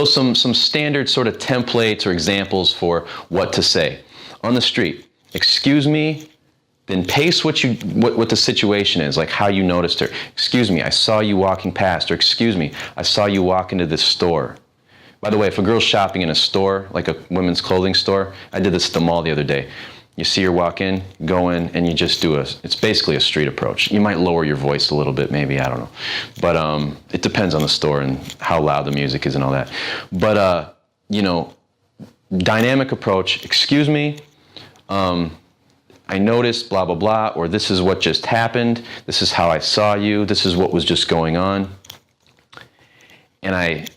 So some standard sort of templates or examples for what to say. On the street, excuse me, then pace what the situation is, like how you noticed her. Excuse me, I saw you walking past, or excuse me, I saw you walk into this store. By the way, if a girl's shopping in a store, like a women's clothing store, I did this at the mall the other day. You see her walk in, go in, and you just do it's basically a street approach. You might lower your voice a little bit, maybe, I don't know. But it depends on the store and how loud the music is and all that. But, dynamic approach, excuse me, I noticed blah, blah, blah, or this is what just happened, this is how I saw you, this is what was just going on. And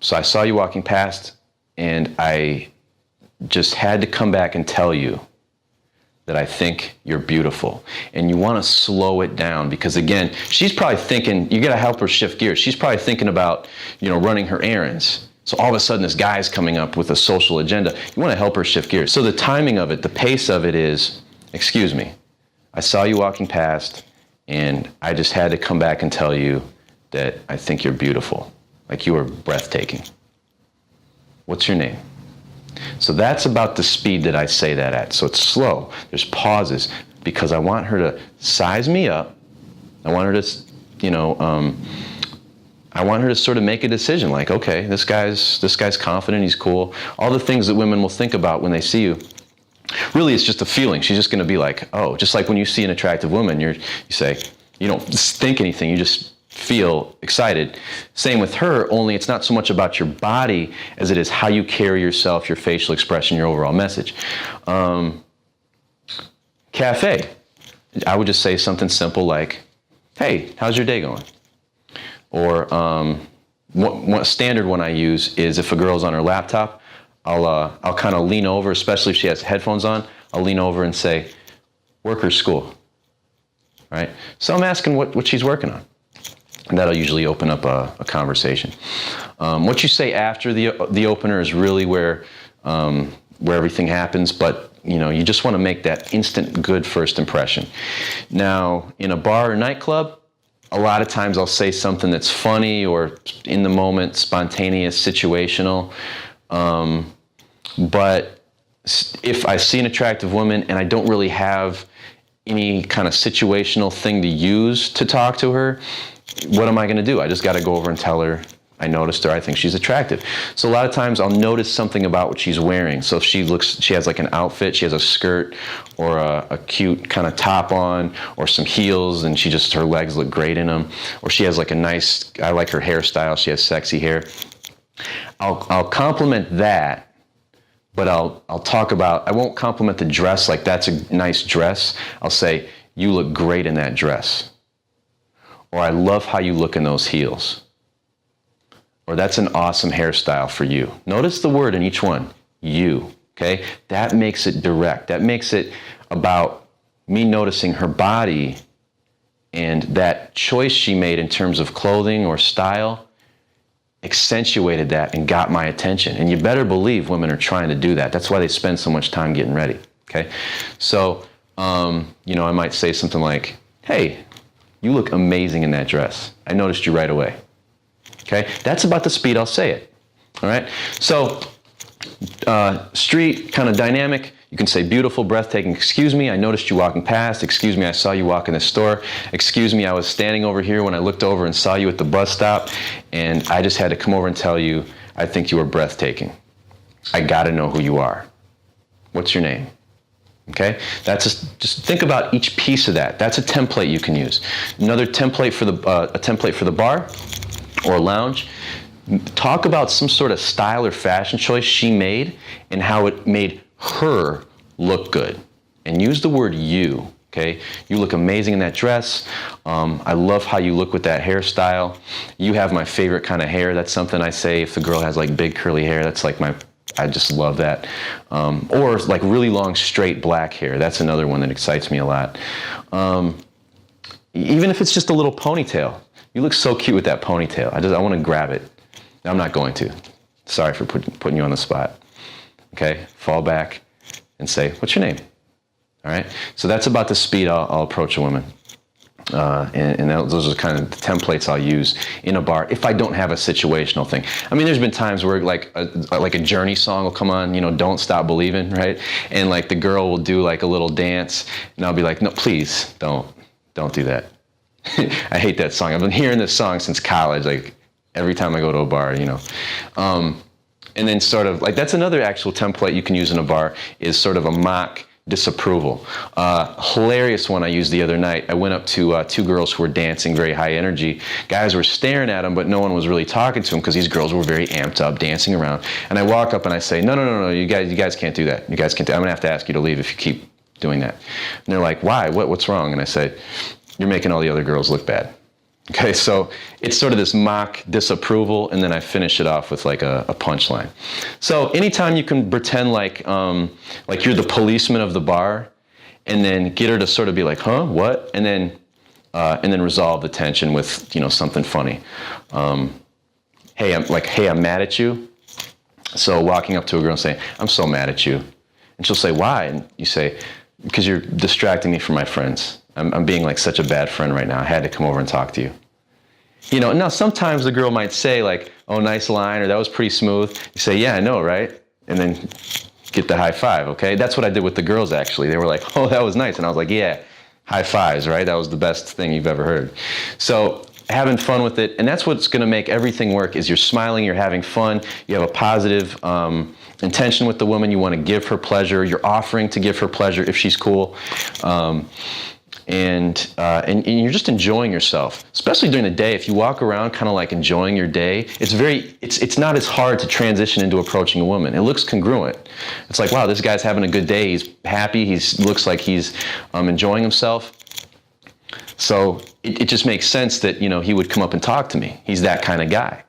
so I saw you walking past, and I just had to come back and tell you that I think you're beautiful. And you want to slow it down, because again, she's probably thinking, you got to help her shift gears. She's probably thinking about, running her errands. So all of a sudden this guy's coming up with a social agenda. You want to help her shift gears. So the timing of it, the pace of it is, excuse me, I saw you walking past, and I just had to come back and tell you that I think you're beautiful. Like you are breathtaking. What's your name? So that's about the speed that I say that at. So it's slow. There's pauses, because I want her to size me up. I want her to, I want her to sort of make a decision. Like, okay, this guy's confident. He's cool. All the things that women will think about when they see you. Really, it's just a feeling. She's just going to be like, oh, just like when you see an attractive woman, you say, you don't think anything. You just feel excited. Same with her, only it's not so much about your body as it is how you carry yourself, your facial expression, your overall message. Cafe. I would just say something simple like, hey, how's your day going? Or one standard one I use is if a girl's on her laptop, I'll kind of lean over, especially if she has headphones on, I'll lean over and say, work or school, right? So I'm asking what she's working on. And that'll usually open up a conversation. What you say after the opener is really where everything happens, but you just want to make that instant good first impression. Now, in a bar or nightclub, a lot of times I'll say something that's funny or in the moment, spontaneous, situational. But if I see an attractive woman and I don't really have any kind of situational thing to use to talk to her, what am I going to do? I just got to go over and tell her I noticed her, I think she's attractive. So a lot of times I'll notice something about what she's wearing. So if she has like an outfit, she has a skirt or a cute kind of top on, or some heels and her legs look great in them. Or she has like I like her hairstyle, she has sexy hair. I'll compliment that, but I'll talk about, I won't compliment the dress like that's a nice dress. I'll say, you look great in that dress. Or I love how you look in those heels. Or that's an awesome hairstyle for you. Notice the word in each one, you, okay? That makes it direct. That makes it about me noticing her body and that choice she made in terms of clothing or style accentuated that and got my attention. And you better believe women are trying to do that. That's why they spend so much time getting ready, okay? So, I might say something like, hey, you look amazing in that dress. I noticed you right away. Okay? That's about the speed I'll say it. All right? So, street, kind of dynamic. You can say beautiful, breathtaking. Excuse me, I noticed you walking past. Excuse me, I saw you walk in the store. Excuse me, I was standing over here when I looked over and saw you at the bus stop, and I just had to come over and tell you I think you were breathtaking. I got to know who you are. What's your name? Okay, that's just think about each piece of that. That's a template you can use. Another template for the bar or a lounge. Talk about some sort of style or fashion choice she made and how it made her look good. And use the word you. Okay, you look amazing in that dress. I love how you look with that hairstyle. You have my favorite kind of hair. That's something I say if the girl has like big curly hair. That's like I just love that. Or like really long, straight black hair. That's another one that excites me a lot. Even if it's just a little ponytail. You look so cute with that ponytail. I want to grab it. I'm not going to. Sorry for putting you on the spot. Okay, fall back and say, what's your name? All right, so that's about the speed I'll approach a woman. Those are kind of the templates I'll use in a bar if I don't have a situational thing. I mean, there's been times where like a Journey song will come on, Don't Stop Believing, right? And like the girl will do like a little dance, and I'll be like, no, please don't do that. I hate that song. I've been hearing this song since college, like every time I go to a bar, And then sort of like that's another actual template you can use in a bar is sort of a mock disapproval. Hilarious one I used the other night. I went up to two girls who were dancing very high energy. Guys were staring at them, but no one was really talking to them because these girls were very amped up, dancing around. And I walk up and I say, no, you guys can't do that. You guys can't. I'm gonna have to ask you to leave if you keep doing that. And they're like, why? What's wrong? And I said, you're making all the other girls look bad. Okay, so it's sort of this mock disapproval, and then I finish it off with like a punchline. So anytime you can pretend like you're the policeman of the bar, and then get her to sort of be like, huh, what? And then resolve the tension with something funny. Hey, I'm mad at you. So walking up to a girl and saying, I'm so mad at you, and she'll say, why? And you say, because you're distracting me from my friends. I'm being like such a bad friend right now. I had to come over and talk to you. Now sometimes the girl might say like, oh, nice line, or that was pretty smooth. You say, yeah, I know, right? And then get the high five, okay? That's what I did with the girls, actually. They were like, oh, that was nice. And I was like, yeah, high fives, right? That was the best thing you've ever heard. So having fun with it, and that's what's gonna make everything work is you're smiling, you're having fun, you have a positive intention with the woman, you wanna give her pleasure, you're offering to give her pleasure if she's cool. And you're just enjoying yourself, especially during the day. If you walk around kind of like enjoying your day, it's not as hard to transition into approaching a woman. It looks congruent. It's like, wow, this guy's having a good day. He's happy. Looks like he's enjoying himself. So it just makes sense that he would come up and talk to me. He's that kind of guy.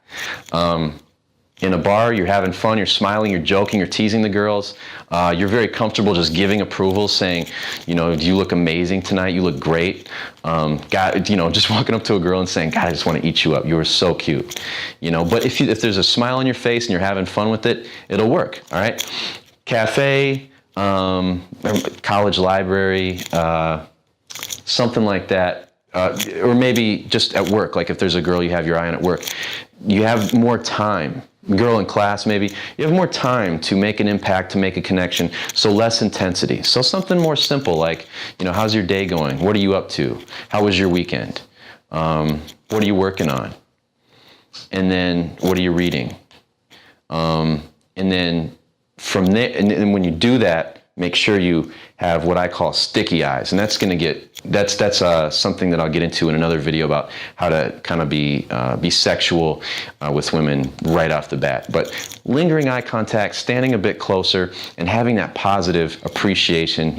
In a bar, you're having fun, you're smiling, you're joking, you're teasing the girls. You're very comfortable just giving approval, saying, you look amazing tonight, you look great. Just walking up to a girl and saying, God, I just want to eat you up. You are so cute. But if there's a smile on your face and you're having fun with it, it'll work, all right? Cafe, college library, something like that. Or maybe just at work, like if there's a girl you have your eye on at work, you have more time. Girl in class, maybe, you have more time to make an impact, to make a connection, so less intensity. So something more simple like, how's your day going? What are you up to? How was your weekend? What are you working on? And then, what are you reading? And then from there, and then when you do that, make sure you have what I call sticky eyes, and that's something that I'll get into in another video about how to kind of be sexual with women right off the bat. But lingering eye contact, standing a bit closer, and having that positive appreciation,